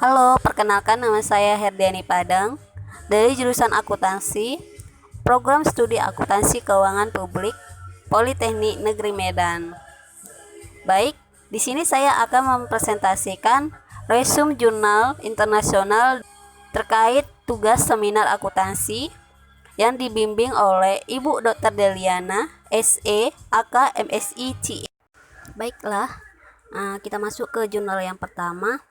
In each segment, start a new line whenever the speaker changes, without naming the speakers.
Halo, perkenalkan nama saya Herdiani Padang dari jurusan Akuntansi, Program Studi Akuntansi Keuangan Publik, Politeknik Negeri Medan. Baik, di sini saya akan mempresentasikan resume jurnal internasional terkait tugas seminar akuntansi yang dibimbing oleh Ibu Dr. Deliana, SE, AK, MSI, CE. Baiklah, kita masuk ke jurnal yang pertama,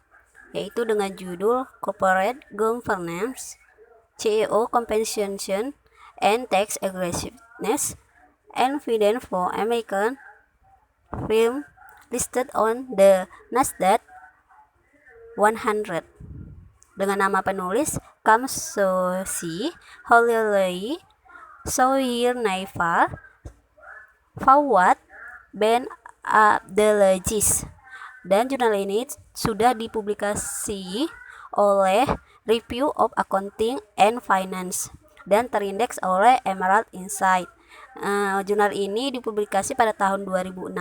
yaitu dengan judul Corporate Governance, CEO Compensation and Tax Aggressiveness, Evidence for American Firm Listed on the Nasdaq 100, dengan nama penulis Kamsosi Holilei Sohir Naifar Fawad Ben Abdelaziz, dan jurnal ini sudah dipublikasi oleh Review of Accounting and Finance dan terindeks oleh Emerald Insight. Jurnal ini dipublikasi pada tahun 2016.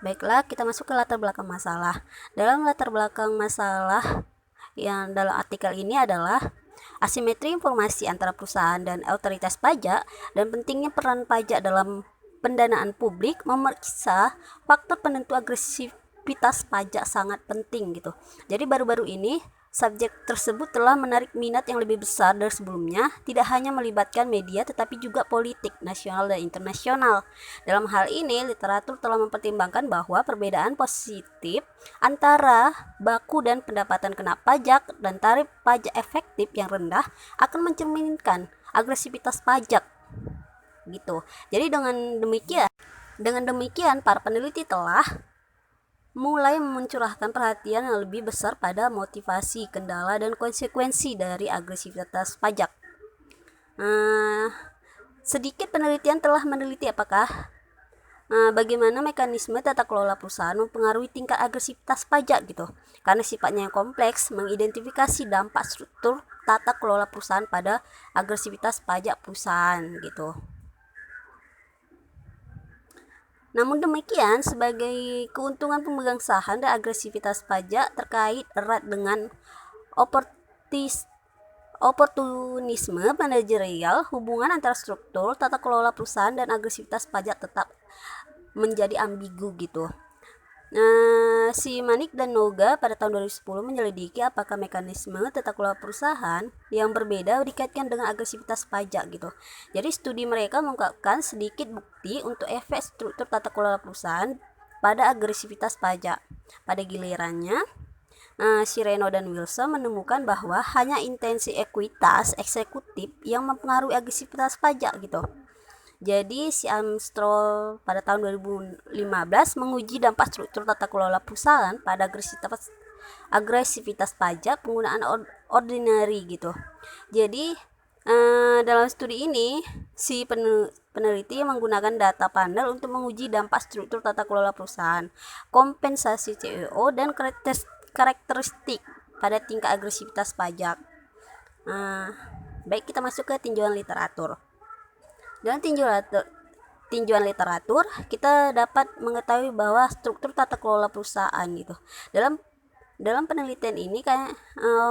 Baiklah, kita masuk ke latar belakang masalah. Dalam latar belakang masalah yang dalam artikel ini adalah asimetri informasi antara perusahaan dan otoritas pajak dan pentingnya peran pajak dalam pendanaan publik. Memeriksa faktor penentu agresivitas pajak sangat penting gitu. Jadi baru-baru ini subjek tersebut telah menarik minat yang lebih besar dari sebelumnya, tidak hanya melibatkan media tetapi juga politik nasional dan internasional. Dalam hal ini, literatur telah mempertimbangkan bahwa perbedaan positif antara baku dan pendapatan kena pajak dan tarif pajak efektif yang rendah akan mencerminkan agresivitas pajak gitu. Jadi dengan demikian para peneliti telah mulai mencurahkan perhatian yang lebih besar pada motivasi, kendala, dan konsekuensi dari agresivitas pajak. Sedikit penelitian telah meneliti apakah bagaimana mekanisme tata kelola perusahaan mempengaruhi tingkat agresivitas pajak gitu. Karena sifatnya yang kompleks, mengidentifikasi dampak struktur tata kelola perusahaan pada agresivitas pajak perusahaan gitu. Namun demikian, sebagai keuntungan pemegang saham dan agresivitas pajak terkait erat dengan oportunisme manajerial, hubungan antara struktur tata kelola perusahaan dan agresivitas pajak tetap menjadi ambigu gitu. Si Manik dan Noga pada tahun 2010 menyelidiki apakah mekanisme tata kelola perusahaan yang berbeda dikaitkan dengan agresivitas pajak gitu. Jadi studi mereka mengungkapkan sedikit bukti untuk efek struktur tata kelola perusahaan pada agresivitas pajak. Pada gilirannya, si Reno dan Wilson menemukan bahwa hanya intensi ekuitas eksekutif yang mempengaruhi agresivitas pajak gitu. Jadi si Armstrong pada tahun 2015 menguji dampak struktur tata kelola perusahaan pada agresivitas pajak penggunaan ordinary gitu. Jadi dalam studi ini si peneliti menggunakan data panel untuk menguji dampak struktur tata kelola perusahaan, kompensasi CEO, dan karakteristik pada tingkat agresivitas pajak. Baik, kita masuk ke tinjauan literatur. Dalam tinjauan literatur, kita dapat mengetahui bahwa struktur tata kelola perusahaan gitu. Dalam penelitian ini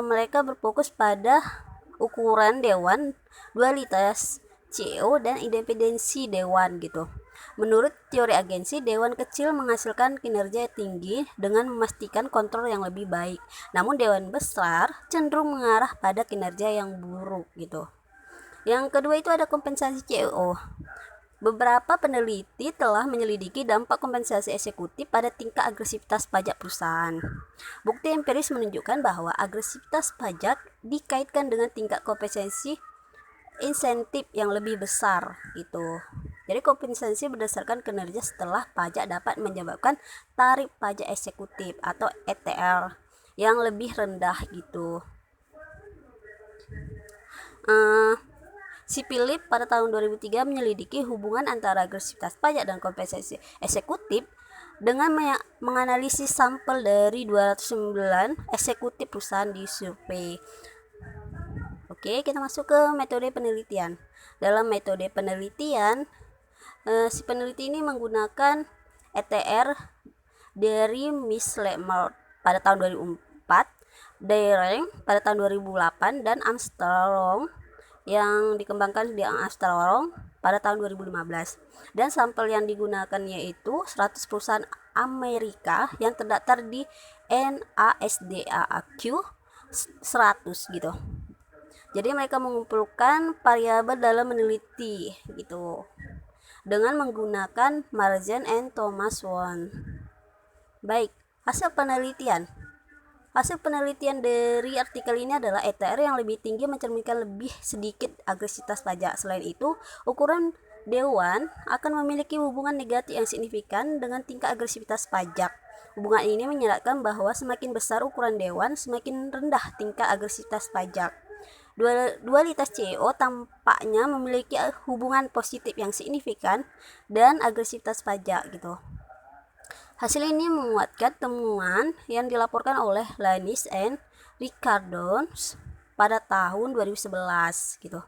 mereka berfokus pada ukuran dewan, dualitas CEO, dan independensi dewan gitu. Menurut teori agensi, dewan kecil menghasilkan kinerja tinggi dengan memastikan kontrol yang lebih baik. Namun dewan besar cenderung mengarah pada kinerja yang buruk gitu. Yang kedua itu ada kompensasi CEO. Beberapa peneliti telah menyelidiki dampak kompensasi eksekutif pada tingkat agresivitas pajak perusahaan. Bukti empiris menunjukkan bahwa agresivitas pajak dikaitkan dengan tingkat kompensasi insentif yang lebih besar gitu. Jadi kompensasi berdasarkan kinerja setelah pajak dapat menyebabkan tarif pajak eksekutif atau ETR yang lebih rendah gitu. Si Philip pada tahun 2003 menyelidiki hubungan antara agresivitas pajak dan kompensasi eksekutif dengan menganalisis sampel dari 209 eksekutif perusahaan di survei. Oke, kita masuk ke metode penelitian. Dalam metode penelitian, si peneliti ini menggunakan ETR dari Miss Lemert pada tahun 2004, Daring pada tahun 2008, dan Armstrong yang dikembangkan di Armstrong pada tahun 2015. Dan sampel yang digunakan yaitu 100 perusahaan Amerika yang terdaftar di NASDAQ 100 gitu. Jadi mereka mengumpulkan variabel dalam meneliti gitu dengan menggunakan Marsden and Thomas Wong. Baik, hasil penelitian. Hasil penelitian dari artikel ini adalah ETR yang lebih tinggi mencerminkan lebih sedikit agresivitas pajak. Selain itu, ukuran dewan akan memiliki hubungan negatif yang signifikan dengan tingkat agresivitas pajak. Hubungan ini menyeratkan bahwa semakin besar ukuran dewan, semakin rendah tingkat agresivitas pajak. Dualitas CEO tampaknya memiliki hubungan positif yang signifikan dan agresivitas pajak gitu. Hasil ini menguatkan temuan yang dilaporkan oleh Lanis and Ricardos pada tahun 2011 gitu.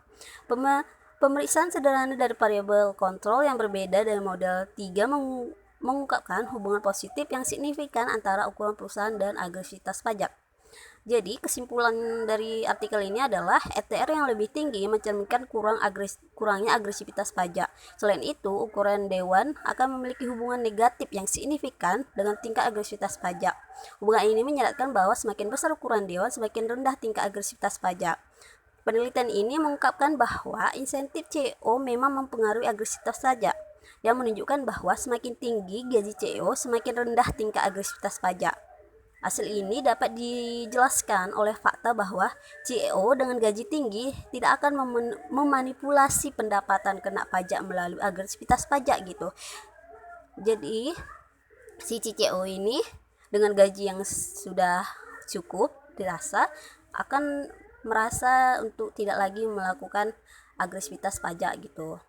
Pemeriksaan sederhana dari variabel kontrol yang berbeda dari model 3 mengungkapkan hubungan positif yang signifikan antara ukuran perusahaan dan agresivitas pajak. Jadi kesimpulan dari artikel ini adalah ETR yang lebih tinggi mencerminkan kurangnya agresivitas pajak. Selain itu, ukuran dewan akan memiliki hubungan negatif yang signifikan dengan tingkat agresivitas pajak. Hubungan ini menyeratkan bahwa semakin besar ukuran dewan, semakin rendah tingkat agresivitas pajak. Penelitian ini mengungkapkan bahwa insentif CEO memang mempengaruhi agresivitas pajak, yang menunjukkan bahwa semakin tinggi gaji CEO, semakin rendah tingkat agresivitas pajak. Hasil ini dapat dijelaskan oleh fakta bahwa CEO dengan gaji tinggi tidak akan memanipulasi pendapatan kena pajak melalui agresivitas pajak gitu. Jadi si CEO ini dengan gaji yang sudah cukup dirasa akan merasa untuk tidak lagi melakukan agresivitas pajak gitu.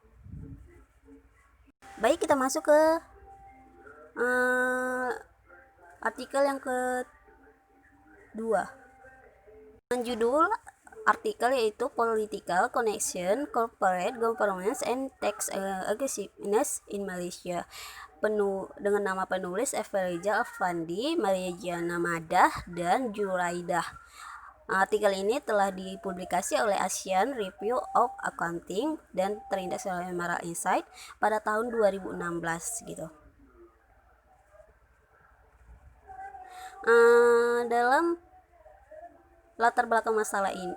Baik, kita masuk ke artikel yang kedua. Judul artikel yaitu Political Connection, Corporate Governance and Tax Aggressiveness in Malaysia. Dengan nama penulis Evelija Afandi, Mariana Madah, dan Juraidah. Artikel ini telah dipublikasi oleh Asian Review of Accounting dan terindeks oleh Emerald Insight pada tahun 2016 gitu. Dalam latar belakang masalah ini,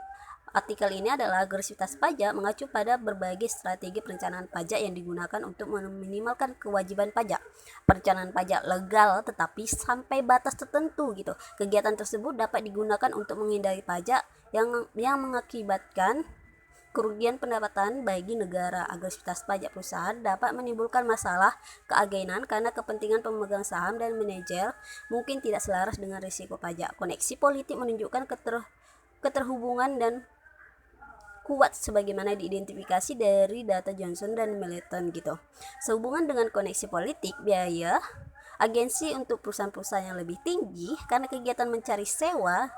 artikel ini adalah agresivitas pajak mengacu pada berbagai strategi perencanaan pajak yang digunakan untuk meminimalkan kewajiban pajak. Perencanaan pajak legal tetapi sampai batas tertentu gitu. Kegiatan tersebut dapat digunakan untuk menghindari pajak yang mengakibatkan kerugian pendapatan bagi negara. Agresivitas pajak perusahaan dapat menimbulkan masalah keagenan karena kepentingan pemegang saham dan manajer mungkin tidak selaras dengan risiko pajak. Koneksi politik menunjukkan keterhubungan dan kuat sebagaimana diidentifikasi dari data Johnson dan Melton gitu. Sehubungan dengan koneksi politik, biaya agensi untuk perusahaan-perusahaan yang lebih tinggi karena kegiatan mencari sewa.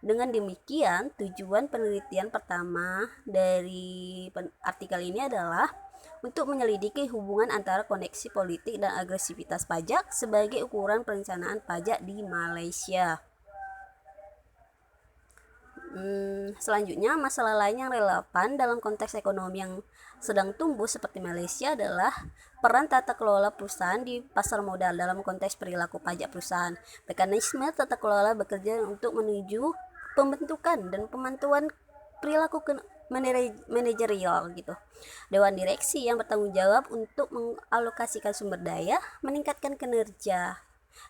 Dengan demikian, tujuan penelitian pertama dari artikel ini adalah untuk menyelidiki hubungan antara koneksi politik dan agresivitas pajak sebagai ukuran perencanaan pajak di Malaysia. Selanjutnya, masalah lain yang relevan dalam konteks ekonomi yang sedang tumbuh seperti Malaysia adalah peran tata kelola perusahaan di pasar modal dalam konteks perilaku pajak perusahaan. Mekanisme tata kelola bekerja untuk menuju pembentukan dan pemantauan perilaku manajerial gitu. Dewan direksi yang bertanggung jawab untuk mengalokasikan sumber daya, meningkatkan kinerja,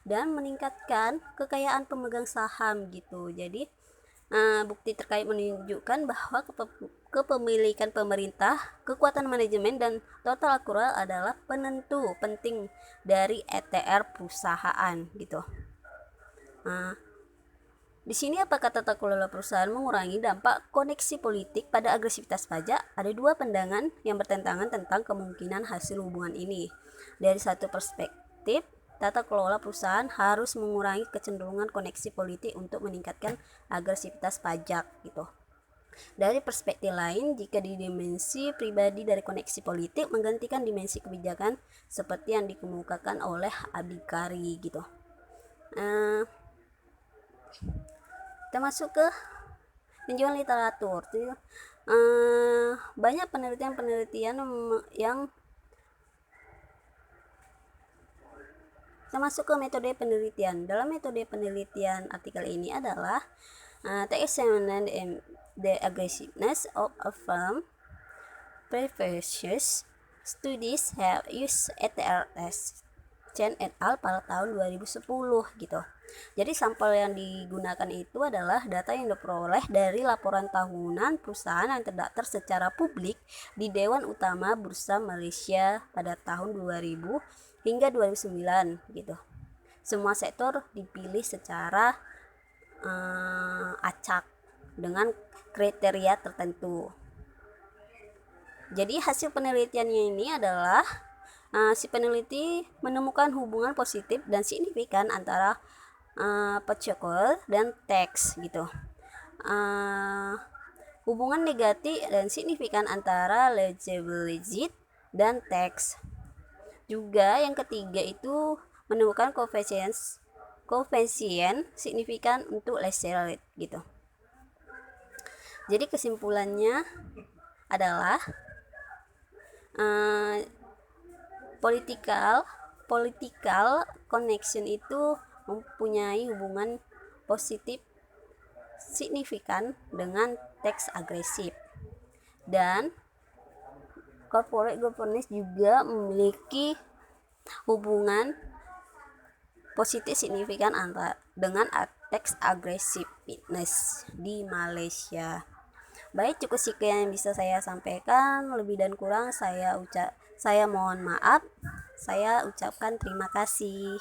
dan meningkatkan kekayaan pemegang saham gitu. Jadi bukti terkait menunjukkan bahwa kepemilikan pemerintah, kekuatan manajemen, dan total akrual adalah penentu penting dari ETR perusahaan gitu. Di sini apakah tata kelola perusahaan mengurangi dampak koneksi politik pada agresivitas pajak? Ada dua pandangan yang bertentangan tentang kemungkinan hasil hubungan ini. Dari satu perspektif, tata kelola perusahaan harus mengurangi kecenderungan koneksi politik untuk meningkatkan agresivitas pajak gitu. Dari perspektif lain, jika di dimensi pribadi dari koneksi politik menggantikan dimensi kebijakan seperti yang dikemukakan oleh Abdikari gitu. Kita masuk ke tinjauan literatur. Banyak penelitian-penelitian yang kita masuk ke metode penelitian. Dalam metode penelitian artikel ini adalah to examine the aggressiveness of a firm. Previous studies have used ETRS Chen et al. Pada tahun 2010 gitu. Jadi sampel yang digunakan itu adalah data yang diperoleh dari laporan tahunan perusahaan yang terdaftar secara publik di Dewan Utama Bursa Malaysia pada tahun 2000 hingga 2009 gitu. Semua sektor dipilih secara acak dengan kriteria tertentu. Jadi hasil penelitiannya ini adalah si peneliti menemukan hubungan positif dan signifikan antara protokol dan teks gitu. Hubungan negatif dan signifikan antara legibility dan teks. Juga yang ketiga itu menemukan koefisien signifikan untuk laser rate gitu. Jadi kesimpulannya adalah political connection itu mempunyai hubungan positif signifikan dengan teks agresif, dan corporate governance juga memiliki hubungan positif signifikan dengan teks agresivitas di Malaysia. Baik, cukup sekian yang bisa saya sampaikan. Lebih dan kurang saya mohon maaf. Saya ucapkan terima kasih.